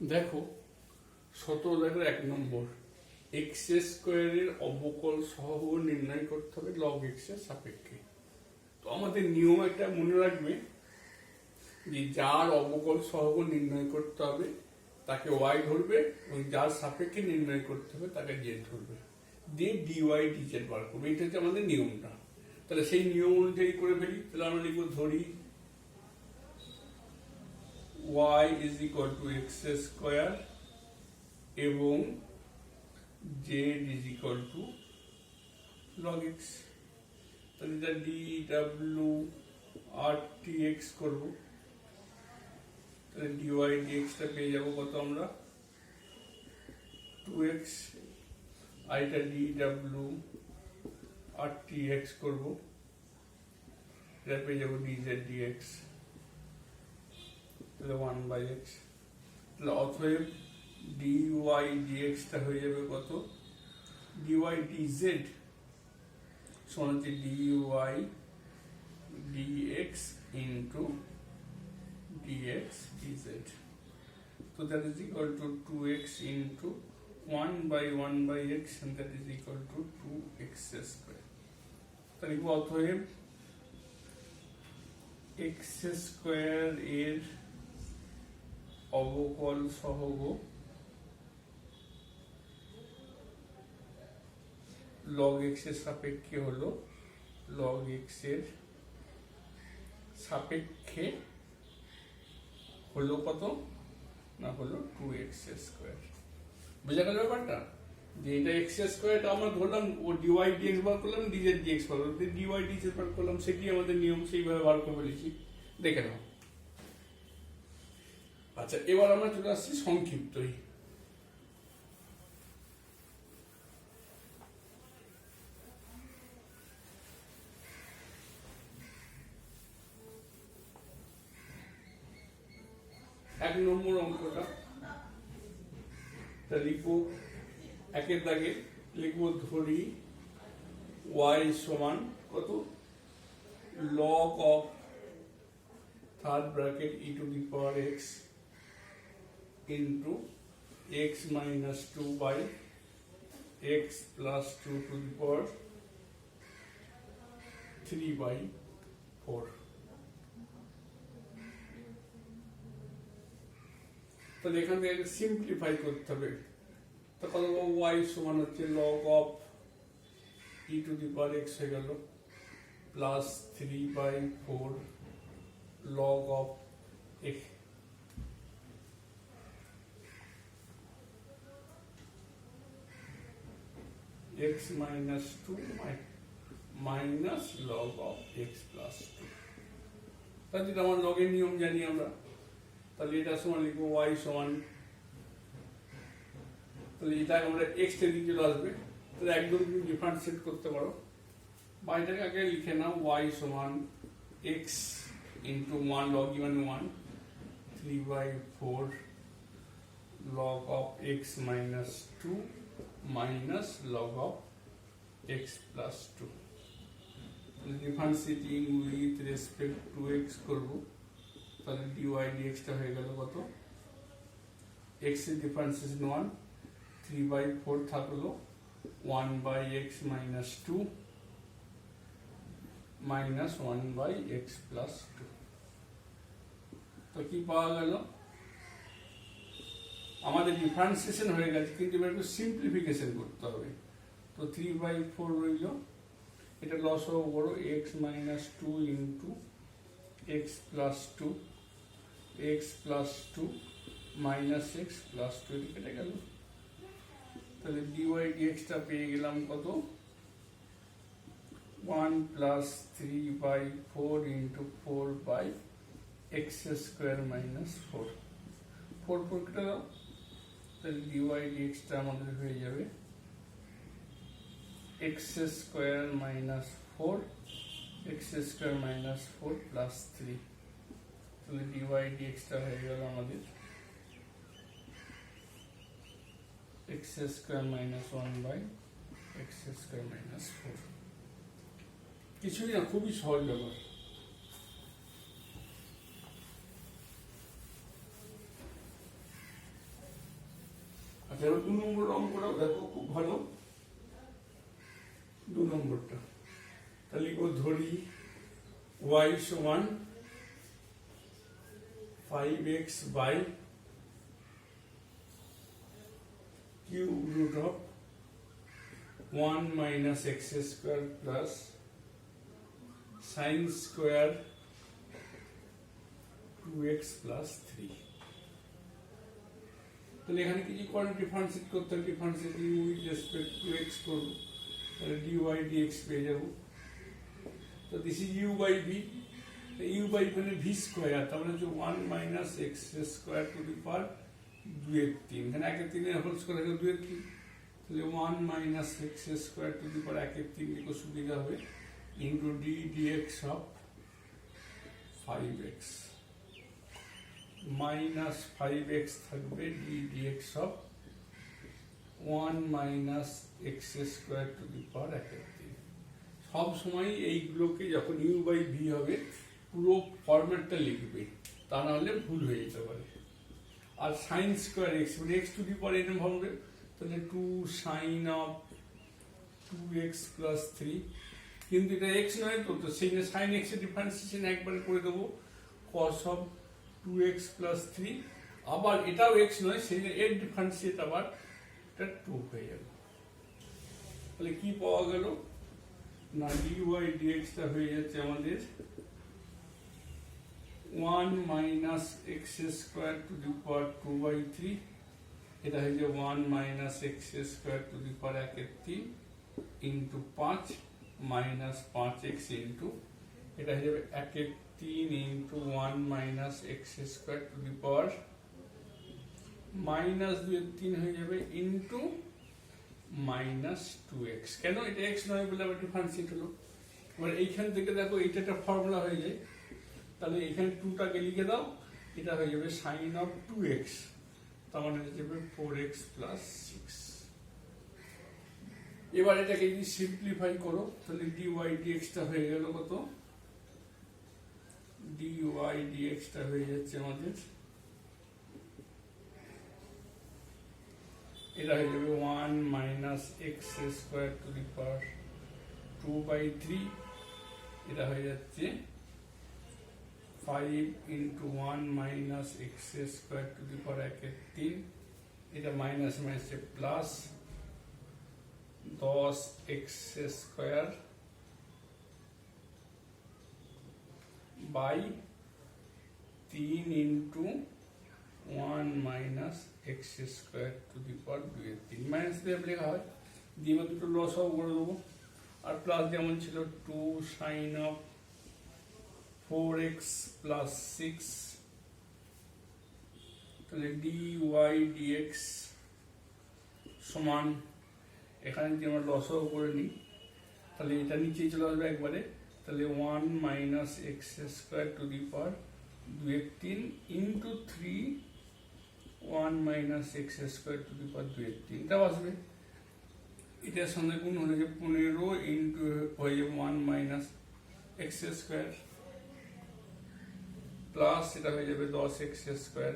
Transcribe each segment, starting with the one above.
দেখো 17 এক নম্বর এক্স স্কোয়ারের অবকল সহগ নির্ণয় করতে হবে লগ এক্স এর সাপেক্ষে। তো আমাদের নিয়ম একটা মনে রাখবে যে যার অবকল সহগ নির্ণয় করতে হবে তাকে ওয়াই ধরবে এবং যার সাপেক্ষে নির্ণয় করতে হবে তাকে জেড ধরবে, দিয়ে ডিওয়াই ডিজেড বার করবে। এটা হচ্ছে আমাদের নিয়মটা। তাহলে সেই নিয়ম অনুযায়ী করে ফেলি। তাহলে আমরা লিখবো ধরি y is equal to x square এবং z is equal to log x। তাহলে এটা dw rtx করব, তাহলে dy dx টা পেয়ে যাব কত আমরা 2x, আর এটা dw rtx করব, এটা পেয়ে যাব dz dx, তাহলে 1/x। তাহলে অতএব dy dx টা হয়ে যাবে কত dy dz সমান হচ্ছে dy dx into dx dz। So that is equal to 2x into 1/1/x and that is equal to 2x square। তাহলে অতএব x স্কয়ার এর অবকল সহগ log x এর সাপেক্ষে হলো log x এর সাপেক্ষে হলো কত না হলো 2x স্কয়ার। বুঝা গেল ব্যাপারটা? যে এটা x স্কয়ারটা আমরা ধরলাম ও dy dx বার করলাম, dz dx বার করলাম, dy dz বার করলাম, সেটি আমাদের নিয়ম, সেইভাবে বার করে ফেলেছি। দেখে নাও। আচ্ছা, এবার আমরা চলে আসছি সংক্ষিপ্তই। এক নম্বর অঙ্কটা লিখবো, একের দাগে লিখবো ধরি y সমান কত log of third bracket e to the power x into x minus 2 by x plus 2 to the power 3/4। তাহলে এখান থেকে সিম্পলিফাই করতে হবে। তো কত y সমান হচ্ছে log of e to the power x হয়ে গেল plus 3/4 log of x minus 2 minus log of x plus 2। তাহলে আমার লগের নিয়ম জানি আমরা, তাহলে এটা সমান লিখবো y সমান, তাহলে এটা আমরা x এর দিকে চলে আসবে, তাহলে একদম তুমি ডিফারেন্সিয়েট করতে পারো। বা এটাকে আগে লিখে নাও y সমান x into 1 log মানে 1 3/4 log of x minus 2 minus log of x plus 2। Differentiating with respect to x করব, তাহলে dy dx টা হয়ে গেল কত x এর ডিফারেন্সিয়েশন 1, 3/4 থাকলো 1/x minus 2 minus 1/x plus 2। তো কি পাওয়া গেল? আমাদের ডিফারেন্সিয়েশন হয়ে গেছে, কিন্তু এবার একটু সিম্পলিফিকেশন করতে হবে। তো 3/4 রইল, এটা লস হবে বড় x minus 2 into x plus 2 x plus 2 minus x plus 2 কেটে গেল। তাহলে dy dx টা পেয়ে গেলাম কত 1 plus 3/4 into 4/x square minus 4 4 কেটে দাও, তাহলে dy dx টা আমাদের হয়ে যাবে x square minus 4 x square minus 4 plus 3। তাহলে dy dx টা হয়ে গেল আমাদের x square minus 1/x square minus 4। কিছুই না, খুবই সহজ ব্যাপার। আচ্ছা, এবার 2 নম্বর অঙ্কটাও দেখো, খুব ভালো। 2 নম্বরটা তাহলে ধরি y সমান 5x by cube root of 1 minus x square plus sine square 2x plus 3। তাহলে এখানে কিছু করে ডিফারেন্সিয়েট করতে হবে, differentiate with respect to x করব, তাহলে dy dx পেয়ে যাব। তো this is u by v, u by মানে v স্কোয়ার, তার মানে হচ্ছে 1 minus x square to the power 2/3, এখানে 1/3 হোল স্কোয়ার হলো 2/3, তাহলে 1 minus x square to the power 1/3 লিখে সুবিধা হবে into d dx of 5x minus 5x থাকবে d dx of 1 minus x square to the power 1/3। সব সময় এইগুলোকে যখন ইউ বাই ভি হবে পুরো ফরম্যাটটা লিখবে, তা না হলে ভুল হয়ে যেতে পারে। আর সাইন স্কোয়ার এক্স মানে এক্স টু দি পাওয়ার এরকম হবে, তাহলে 2 সাইন অফ 2x প্লাস 3, কিন্তু এটা এক্স নয়, তো সেই জন্য সাইন এক্স এর ডিফারেন্সিয়েশন একবারে করে দেবো cos অফ 2x প্লাস 3, আবার এটাও এক্স নয়, সেই জন্য এর ডিফারেন্সিয়েট আবার এটা 2 হয়ে যাবে। তাহলে কি পাওয়া গেল না, dy dx টা হয়ে যাচ্ছে আমাদের 1 minus x square to the power 2/3, এটা হয়ে যাবে 1 minus x square to the power 1/3 into 5 minus 5x into এটা হয়ে যাবে 1/3 into 1 minus x square to the power minus 2/3 হয়ে যাবে ইন্টু মাইনাস 2x। কেন এটা x নয় বলে আবার ডিফারেন্সিয়েট হলো। এবার এইখান থেকে দেখো এটা একটা ফর্মুলা হয়ে যায়, তাহলে এখানে 2টাকে লিখে দাও, এটা হয়ে যাবে সাইন অফ 2x, তার মানে হয়ে যাবে 4x প্লাস 6। এবার এটাকে যদি সিম্পলিফাই করো তাহলে dy dx টা হয়ে গেল কত, dy dx টা হয়ে যাচ্ছে আমাদের, এটা হয়ে যাবে 1 minus x square to the power 2/3, এটা হয়ে যাচ্ছে 5 into 1 minus x square to the power 1/3, এটা মাইনাস মাইনাসে plus 10x square by 3 into 1 minus x square to the power 2/3, minus দিয়ে লেখা হয়, দিয়ে দুটো লস অফ করে দেবো, আর প্লাস যেমন ছিল 2 সাইন অফ 4x প্লাস 6, তাহলে dy dx সমান, এখানে যদি আমরা লস অফ করে নিই তাহলে এটা নিচেই চলে আসবে একবারে, তাহলে 1 minus x square to the power 2/3 into 3 1 minus x square to the power 2/3 টাও আসবে, এটার সঙ্গে গুণ হলে যে 15 ইন্টু হয়ে যাবে 1 মাইনাস এক্স স্কোয়ার প্লাস এটা হয়ে যাবে 10x স্কোয়ার,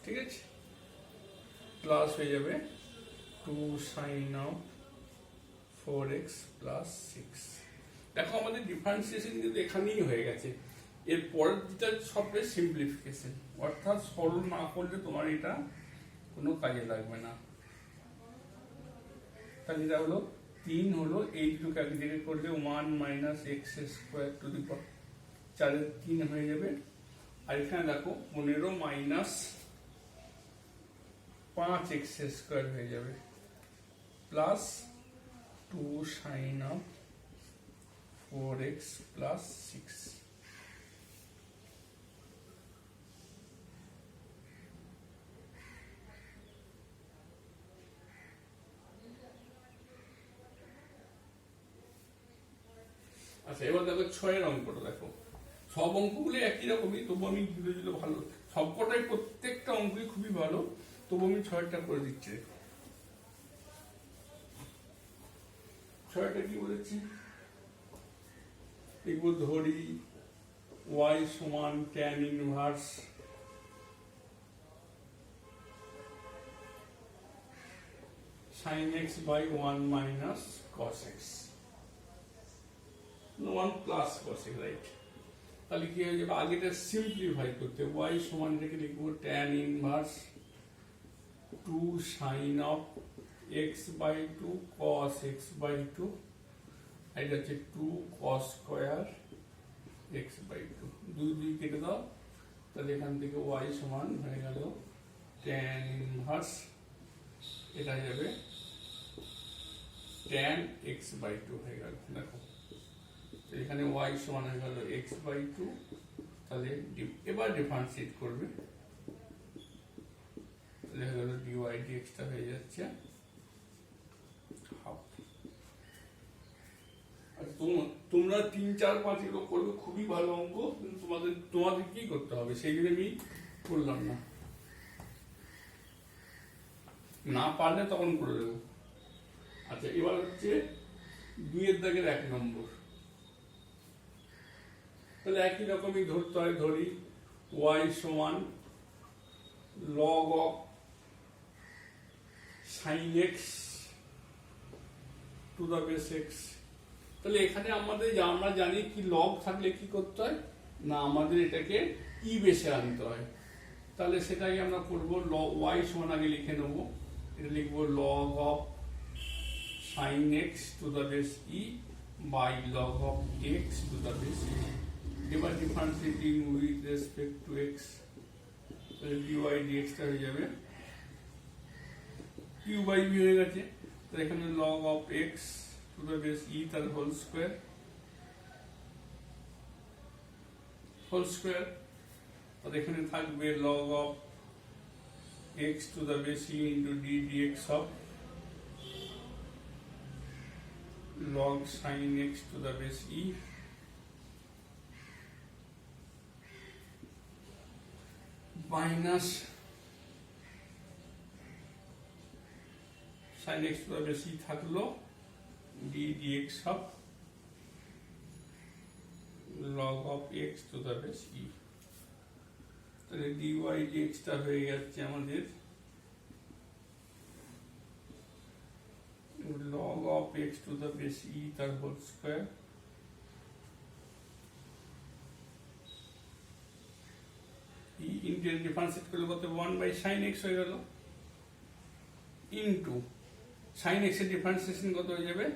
ঠিক আছে, প্লাস হয়ে যাবে 2 সাইন অফ 4x প্লাস 6। দেখো আমাদের ডিফারেন্সিয়েশন কিন্তু এখানেই হয়ে গেছে, এর পরের যেটা সবটাই সিম্পলিফিকেশন, অর্থাৎ সরল না করলে তোমার এটা কোনো কাজে লাগবে না। তাহলে এটা হলো 3 হলো, এই দুটোকে আগে দিকে করলে 1 minus x square to the power 4/3 হয়ে যাবে, আর এখানে দেখো 15 মাইনাস 5x স্কোয়ার হয়ে যাবে plus 2 sign of 4x plus 6। আচ্ছা, এবার দেখো 6 এর অঙ্কটা দেখো, সব অঙ্কগুলো একই রকমই, তবু আমি জুড়ে জুড়ে ভালো, সবকটাই প্রত্যেকটা অঙ্কই খুবই ভালো, তবু আমি 6টা করে দিচ্ছি। 6টা কি বলেছি, এগুলো ধরি y সমান tan inverse sin x by 1 minus cos x, 1 plus cos x, right? তাহলে কি হয়ে যাবে, আগেটা সিম্পলিফাই করতে y সমান রেখে লিখবো tan inverse 2 sin of x by 2 cos x by 2, এটা হচ্ছে 2 cos স্কয়ার x by 2, দুই দুই কেটে দাও, তাহলে এখান থেকে y সমান হয়ে গেল tan ইনভার্স, এটা হয়ে যাবে tan x by 2 হয়ে গেল। দেখো এখানে y সমান হয়ে গেল x by 2, তাহলে এবার ডিফারেন্সিয়েট করবে, তাহলে হয়ে গেল dy dx টা হয়ে যাচ্ছে হাফ। আর তোমরা 3, 4, 5 এগুলো করবে, খুবই ভালো অঙ্ক, কিন্তু তোমাদের কি করতে হবে সেই জন্য আমি করলাম না পারলে তখন করে দেবো। আচ্ছা, এবার হচ্ছে 2 এর দাগের 1 নম্বর, তাহলে একই রকমই ধরতে হয়, ধরি y সমান log of sin x to the base x। তাহলে এখানে আমরা জানি কি log থাকলে কি করতে হয় না, আমাদের এটাকে ই বেসে আনতে হয়, তাহলে সেটাই আমরা করব। y সমান আগে লিখে নেব, এটা লিখবো log of sin x to the base e by log of x to the base e, এবার differentiating with respect to x, তাহলে dy dx টা হয়ে যাবে q by v হয়ে গেছে, তাহলে এখানে log of x to the base e তার হোল স্কয়ার, তাহলে এখানে থাকবে log of x to the base e into d dx of log sin x to the base e minus sin x to the base e থাকলো d dx of log of x to the base e, তাহলে dy dx টা হয়ে যাচ্ছে আমাদের log of x to the base e তার whole square integral differentiate করলে কত 1 by sin x হয়ে গেল, ইনটু sin x এর ডিফারেন্সিয়েশন কত হয়ে যাবে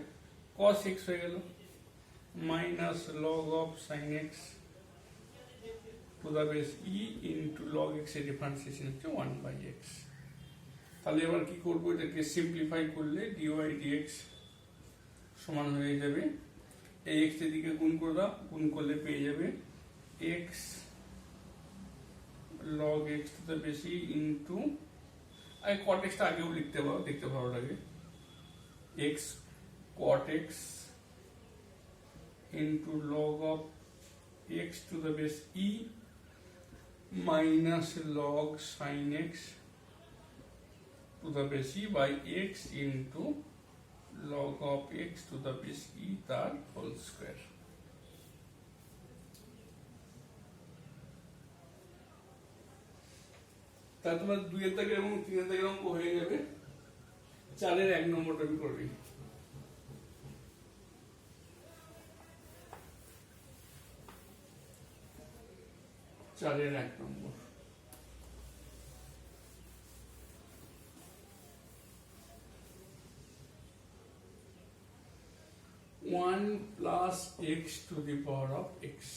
cos x হয়ে গেল, minus log of sin x to the base e into log x এর ডিফারেন্সিয়েশন হচ্ছে 1 বাই x। তাহলে এবার কি করব, এটাকে সিম্পলিফাই করলে dy dx সমান হয়ে যাবে, এই x এর দিকে গুণ করে দাও, গুণ করলে পেয়ে যাবে x log x to the base e into, I cot x টা আগেও লিখতে পারো, দেখতে ভালো লাগে, x cot x into log of x to the base e minus log sin x to the base e by x into log of x to the base e তার whole square. তা তোমার 2 এর দাগের এবং 3 এর দাগের অঙ্ক হয়ে যাবে, 4 এর 1 নম্বরটা আমি করবি। 4 এর 1 নম্বর, one plus x to the power of x.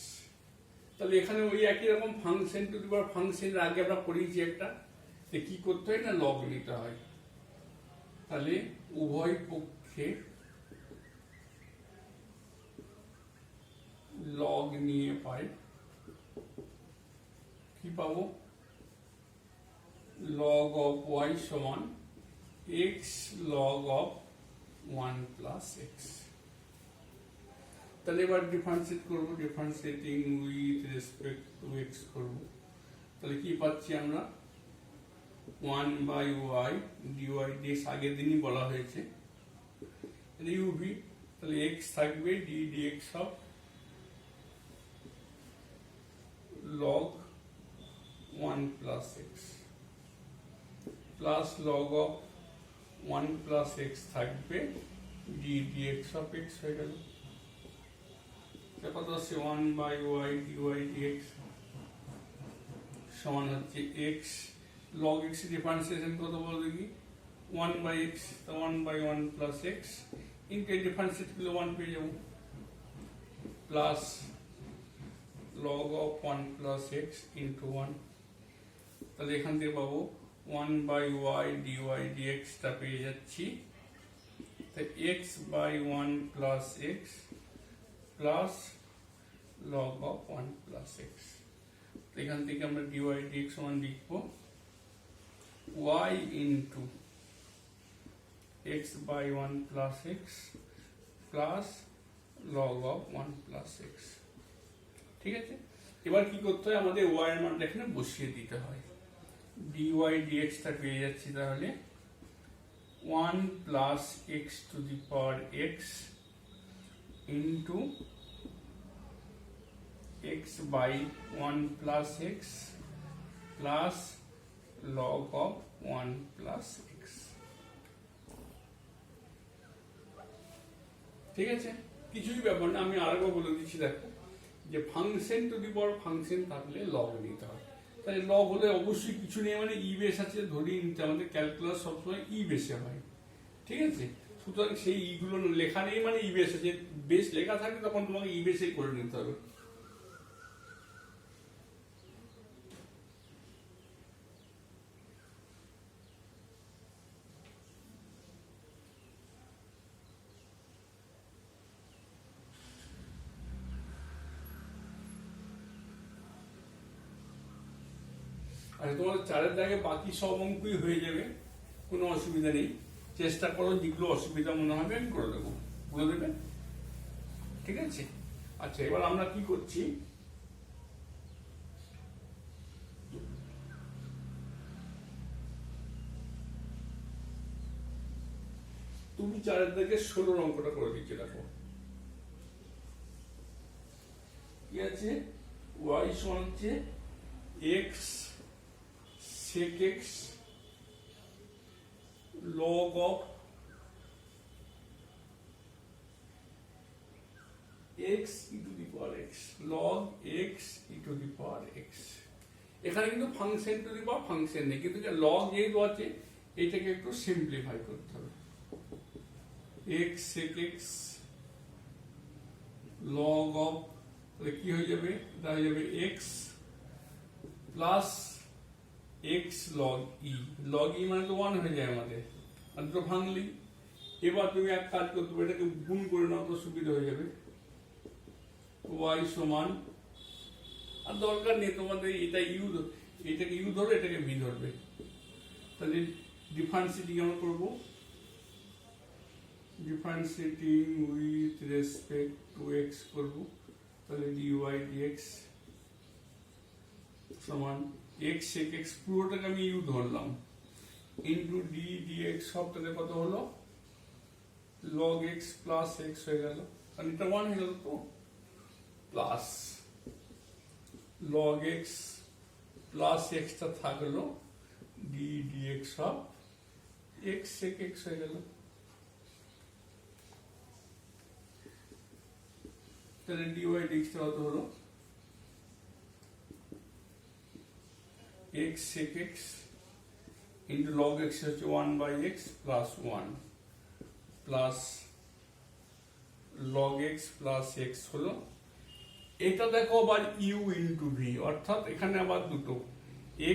তাহলে এখানে ওই একই রকম ফাংশন টু দি পাওয়ার ফাংশনের আগে আমরা পড়িয়েছি একটা, যে কি করতে হয় না লগ নিতে হয়, তাহলে উভয় পক্ষে লগ নিয়ে পাই, কি পাবো log of y সমান x log of 1 plus x। তাহলে এবার ডিফারেন্সিয়েট করব, differentiating with respect to x করব, তাহলে কি পাচ্ছি আমরা 1 by y dy dx, আগের দিনই বলা হয়েছে uv, তাহলে x থাকবে d dx of log 1 plus x plus log of one plus x থাকবে ডি ডিএক্স অফ এক্স হয়ে গেল। কত হচ্ছে one by y dy dx সমান হচ্ছে এক্স লগ এক্স ডিফারেন্সিয়েশন কত বলো দেখি, one by x, one by one plus x into differentiate করলে ওয়ান পেয়ে যাবো, plus log of one plus x into one. তাহলে এখান থেকে পাবো ওয়ান বাই ওয়াই ডিওয়াই ডিএক্সটা পেয়ে যাচ্ছি, তাই x by one plus x plus log of one plus x. এখান থেকে আমরা ডিওয়াই ডিএক্স সমান লিখবো y into x by one plus x plus log of one plus x. ঠিক আছে, এবার কি করতে হয়, আমাদের ওয়াই এর মানটা এখানে বসিয়ে দিতে হয়। ডিওয়াই ডিএক্সটা পেয়ে যাচ্ছি তাহলে one plus x to the power x into x by one plus x plus log of one plus x. ঠিক আছে, কিছুই ব্যাপার না, আমি আরেকবার বলে দিচ্ছি। দেখো যে function two the power function থাকলে লগ নিতে হয়, তাই লগ হলে অবশ্যই কিছু নেই মানে ই বেস আছে ধরিয়ে নিতে, আমাদের ক্যালকুলাস সবসময় ই বেসে হয়। ঠিক আছে, সুতরাং সেই ইগুলো লেখা নেই মানে ই বেস আছে, বেস লেখা থাকে তখন তোমাকে ই বেসেই করে নিতে হবে। আচ্ছা, তোমাদের চারের দাগে বাকি সব অঙ্কই হয়ে যাবে, কোনো অসুবিধা নেই। চেষ্টা করো, যেগুলো অসুবিধা মনে হবে আমি করে দেবো, বলে দেবে। ঠিক আছে, আচ্ছা এবার আমরা কি করছি, তুমি চারের দাগে 16 অঙ্কটা করে দিচ্ছি। দেখো কি আছে, ওয়াই সমান হচ্ছে x sec x log of x e to the power x log x e to the power x। এখানে কিন্তু function two the power function নেই, কিন্তু লগ যেহেতু আছে এটাকে একটু সিম্পলিফাই করতে হবে। x sec x log of কি হয়ে যাবে, এটা হয়ে যাবে x plus x log e, log e মানে তো 1 হয়ে যায় আমাদের, আর দুটো ভাঙলি। এবার তুমি এক কাজ করতে পারো, এটাকে গুণ করে নাও তো সুবিধা হয়ে যাবে। y সমান, আর দরকার নেই তোমাদের এটা ইউ, এটাকে ইউ ধরো এটাকে ভি ধরবে। তাহলে ডিফারেন্সিয়েটিং আমরা করবো, differentiating with respect two x করবো। তাহলে ডিওয়াই ডিএক্স সমান এক্স সেক এক্স পুরোটাকে আমি ইউ ধরলাম ইন্টু ডি ডিএক্স সবটাতে কত হলো লগ এক্স প্লাস এক্স হয়ে গেল, আর এটা 1 হয়ে গেল তো, প্লাস লগ এক্স প্লাস এক্সটা থাকলো d dx of x sec x হয়ে গেল। তাহলে ডিওয়াই ডিএক্সটা কত হলো x sec x into log x হচ্ছে 1 by x plus 1 plus log x plus x হলো। এটা দেখো আবার u into v, অর্থাৎ এখানে আবার দুটো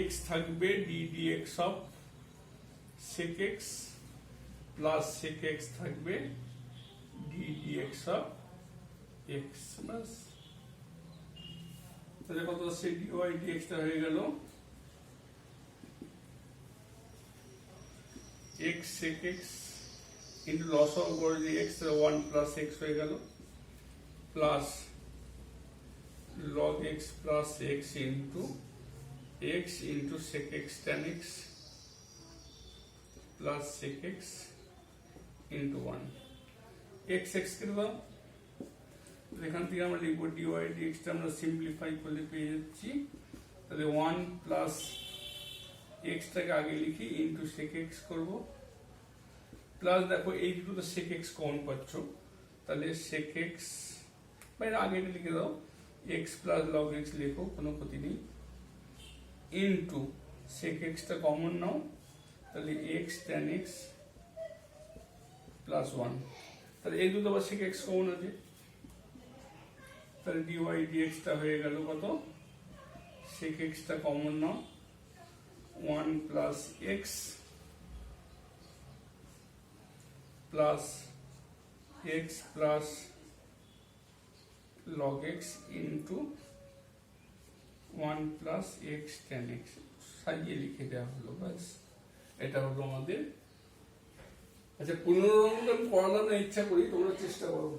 x থাকবে d dx of sec x plus sec x থাকবে d dx of x plus, তাহলে কত হচ্ছে dy dx টা হয়ে গেল x sec x into loss of x 1 plus x হয়ে গেল plus log x plus x into sec x tan x plus sec x into 1 x x করে দাও। এখান থেকে আমরা লিখব dy dx টা আমরা সিম্পলিফাই করলে পেয়ে যাচ্ছি, তাহলে 1 প্লাস x টাকে আগে লিখি ইন্টু sec x করব প্লাস দেখো এই দুটো তো sec x কমন পাচ্ছ, তাহলে sec x বাইরে আগে এটা লিখে দাও, x প্লাস লগ x লেখো, কোনো ক্ষতি নেই, ইনটু sec x টা কমন নাও, তাহলে x tan x প্লাস 1, তাহলে এই দুটো আবার sec x কমন আছে, তাহলে dy dx টা হয়ে গেল কত, sec x টা কমন নাও, 1 plus x plus x plus log x into 1 plus x tan x, সাজিয়ে লিখে দেওয়া হলো, ব্যাস এটা হলো আমাদের। আচ্ছা 15 নম্বর আমি করালাম না, ইচ্ছা করি, তোমরা চেষ্টা করো।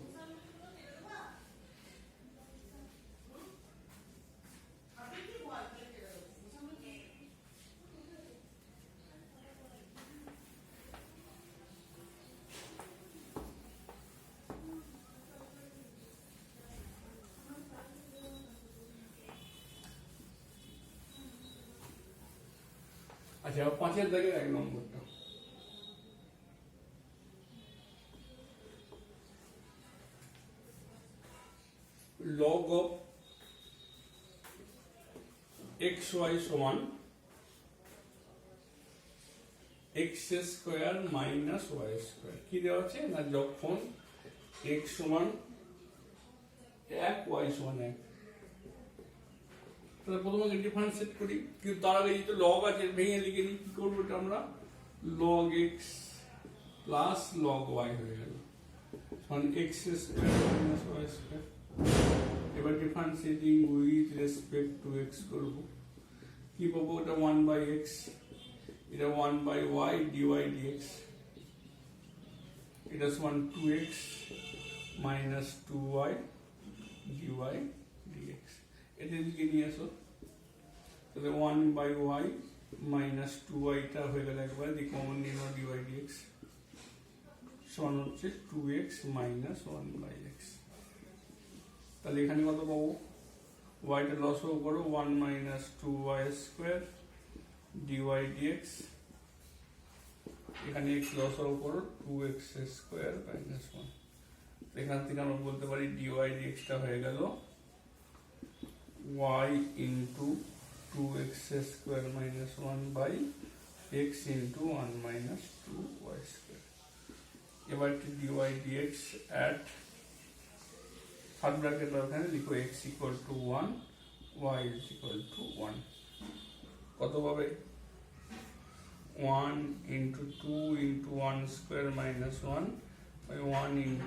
আচ্ছা 5-এর দাগের 1 নম্বরটা, log of xy সমান x square minus y square, কি দেওয়া আছে না, যখন x সমান 1 y সমান 1, তাহলে প্রথমে ডিফারেন্সিয়েট করি, কিন্তু তার আগে যেহেতু লগ আছে ভেঙে লিখে নিই, কি করবো এটা আমরা, log x plus log y হয়ে গেল, কারণ x square minus y square. এবার differentiating with respect to x করব, কি পাবো, এটা 1 বাই x, এটা 1 বাই y dy dx, এটা সমান 2x minus 2y dy dx, এটা দিকে নিয়ে আসো, তাহলে 1 বাই y মাইনাস 2y টা হয়ে গেল একবার, দিয়ে কমন নিয়ে নাও dy dx, সমান হচ্ছে 2x মাইনাস 1 বাই x, তাহলে এখানে কত পাবো, y টা লসও করো, 1 minus 2y square dy dx, এখানে x লসও করো, 2x স্কোয়ার মাইনাস 1, এখান থেকে আমরা বলতে পারি dy dx টা হয়ে গেল y into 2x square minus 1 by x into 1 minus 2y square. এবার dy dx at third bracket ওখানে লিখো x equal to 1, y is equal to 1, কত পাবে, 1 into 2 into 1 square minus 1 by 1 into